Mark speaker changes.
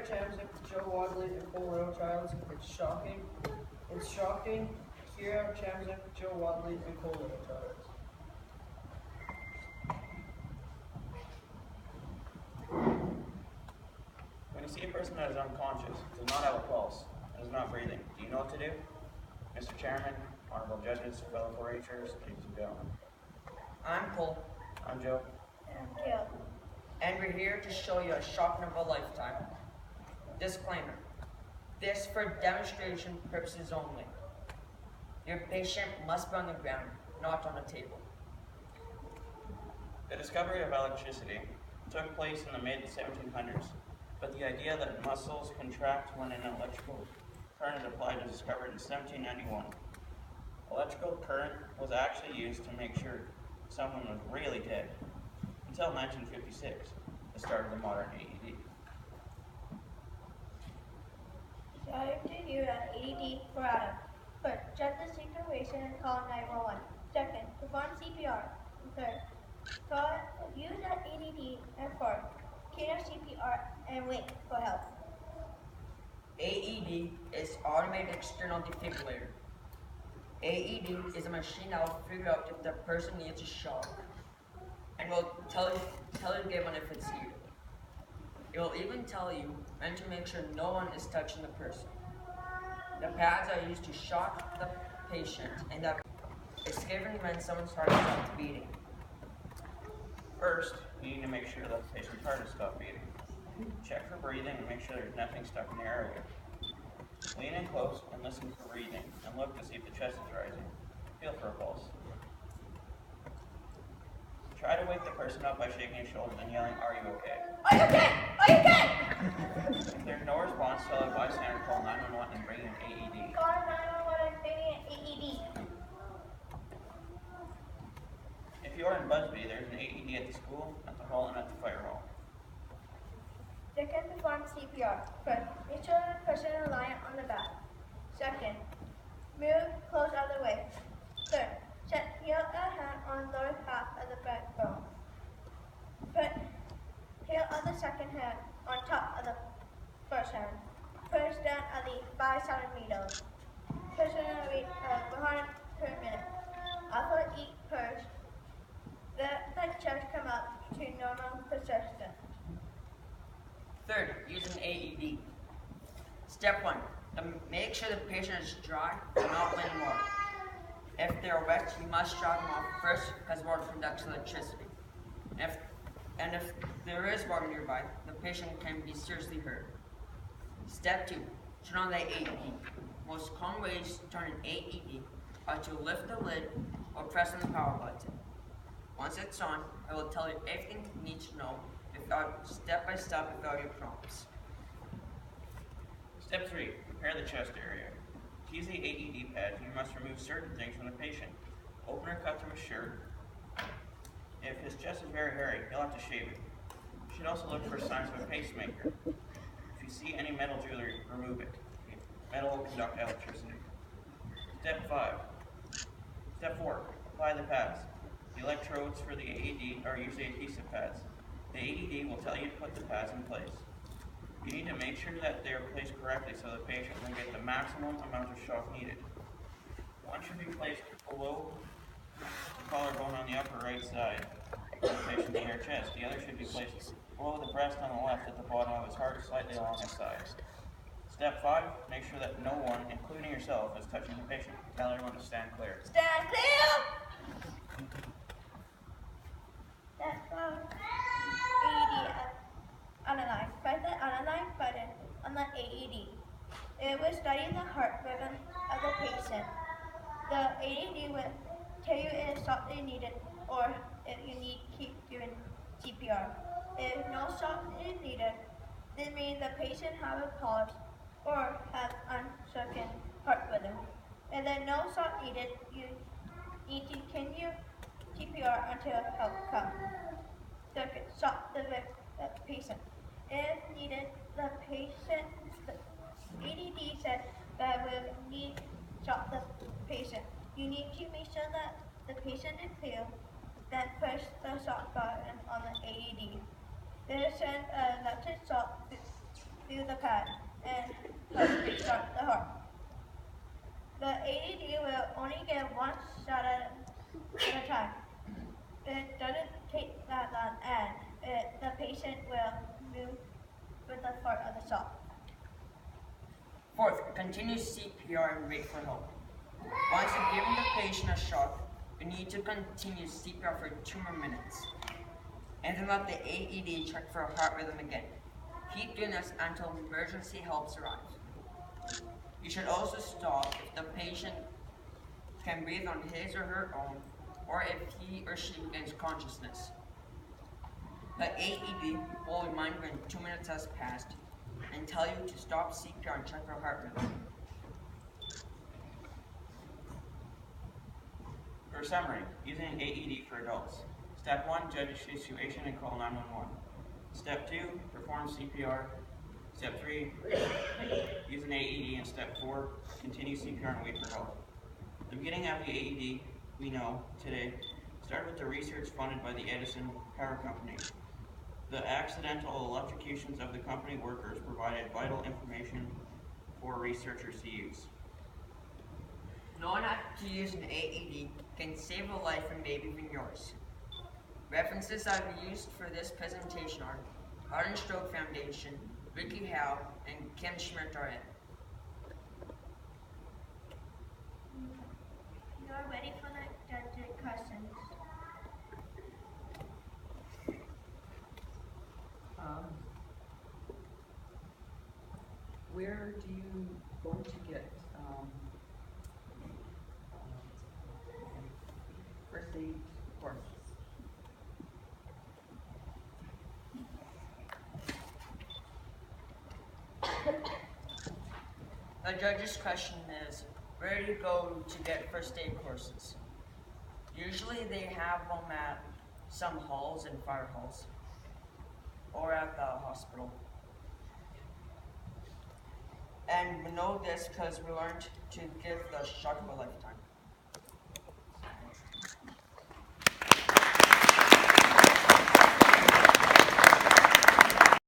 Speaker 1: Chamzuk, Wadley, and Littlechilds. It's shocking. It's shocking. Kiara, Chamzuk, Wadley, and Littlechilds.
Speaker 2: When you see a person that is unconscious, does not have a pulse, and is not breathing, do you know what to do? Mr. Chairman, honorable judges, fellow 4-Hers, ladies and gentlemen.
Speaker 1: I'm Cole.
Speaker 2: I'm Joe.
Speaker 3: And I'm Kiara.
Speaker 1: And we're here to show you a shocking of a lifetime. Disclaimer. This for demonstration purposes only. Your patient must be on the ground, not on a table.
Speaker 2: The discovery of electricity took place in the mid-1700s, but the idea that muscles contract when an electrical current is applied was discovered in 1791. Electrical current was actually used to make sure someone was really dead, until 1956, the start of the modern AED.
Speaker 3: Starting to use an AED for Adam. First, check the situation and call 911. Second, perform CPR. Third, use an AED. And fourth, carry CPR and wait for help.
Speaker 1: AED is automated external defibrillator. AED is a machine that will figure out if the person needs a shock, and will tell you to get one if it's needed. It will even tell you when to make sure no one is touching the person. The pads are used to shock the patient, and that is given when someone's heart stops beating.
Speaker 2: First, you need to make sure that the patient's heart has stopped beating. Check for breathing and make sure there's nothing stuck in the area. Lean in close and listen for breathing, and look to see if the chest is rising. Feel for a pulse. Try to wake the person up by shaking his shoulders and yelling, "Are you okay?"
Speaker 3: Are you okay? Are you okay?
Speaker 2: If there's no response, tell a bystander to call 911 and bring an AED.
Speaker 3: Call 911 and bring an AED.
Speaker 2: If you are in Busby, there's an AED at the school, at the hall, and at the fire hall.
Speaker 3: Second, perform CPR. First, make sure the person is lying on the back. Second, move close other way. Third, set heel a hand on lower half of the backbone. Put heel of the second hand on top of the first hand. Push down at least 5 centimeters. Push in a rate of 100 per minute. After each push, let the chest come up to normal position.
Speaker 1: Third, use an AED. Step 1. Make sure the patient is dry and not bleeding more. If they are wet, you must dry them off first because water conducts electricity. If there is water nearby, the patient can be seriously hurt. Step 2. Turn on the AED. Most common ways to turn an AED are to lift the lid or press on the power button. Once it's on, I will tell you everything you need to know step by step without your prompts.
Speaker 2: Step 3. Prepare the chest area. To use the AED pad, you must remove certain things from the patient. Open or cut through his shirt. If his chest is very hairy, you'll have to shave it. You should also look for signs of a pacemaker. If you see any metal jewelry, remove it. Metal will conduct electricity. Step 5. Step 4. Apply the pads. The electrodes for the AED are usually adhesive pads. The AED will tell you to put the pads in place. You need to make sure that they are placed correctly so the patient will get the maximum amount of shock needed. One should be placed below the collarbone on the upper right side of the patient's inner chest. The other should be placed below the breast on the left at the bottom of his heart, slightly along his side. Step 5, make sure that no one, including yourself, is touching the patient. Tell everyone to stand clear.
Speaker 3: Stand clear! Step 5. AED analyze. Press the analyze button on the AED. It will study the heart rhythm of the patient. The AED will tell you if shock is needed or if you need to keep doing CPR. If no shock is needed, this means the patient has a pulse or has uncertain heart rhythm. If there's no shock needed, you need to continue CPR until help comes. Second, shock the patient. If needed, the AED said that will need shock the patient. You need to make sure that the patient is clear, then push the shock button on the AED. Then send an electric shock through the pad and help restart the heart. The AED will only get one shot at a time. It doesn't take that long and the patient will move with the start of the shot.
Speaker 1: Fourth, continue CPR and wait for help. Once you've given the patient a shot, you need to continue CPR for 2 more minutes. And then let the AED check for a heart rhythm again. Keep doing this until emergency helps arrive. You should also stop if the patient can breathe on his or her own, or if he or she regains consciousness. The AED will remind you when 2 minutes has passed and tell you to stop CPR and check for heart rhythm.
Speaker 2: For summary, using an AED for adults. Step 1, judge the situation and call 911. Step 2, perform CPR. Step 3, use an AED. And step 4, continue CPR and wait for help. The beginning of the AED, we know today, started with the research funded by the Edison Power Company. The accidental electrocutions of the company workers provided vital information for researchers to use.
Speaker 1: Knowing how to use an AED can save a life and maybe even yours. References I've used for this presentation are Heart and Stroke Foundation, Ricky Howe, and Kim Schmidt RN.
Speaker 3: You are ready for the judge's questions.
Speaker 4: Where do you go to get first aid courses?
Speaker 1: The judge's question is, where do you go to get first aid courses? Usually they have them at some halls and fire halls, or at the hospital. And we know this because we learned to give the shock of a lifetime.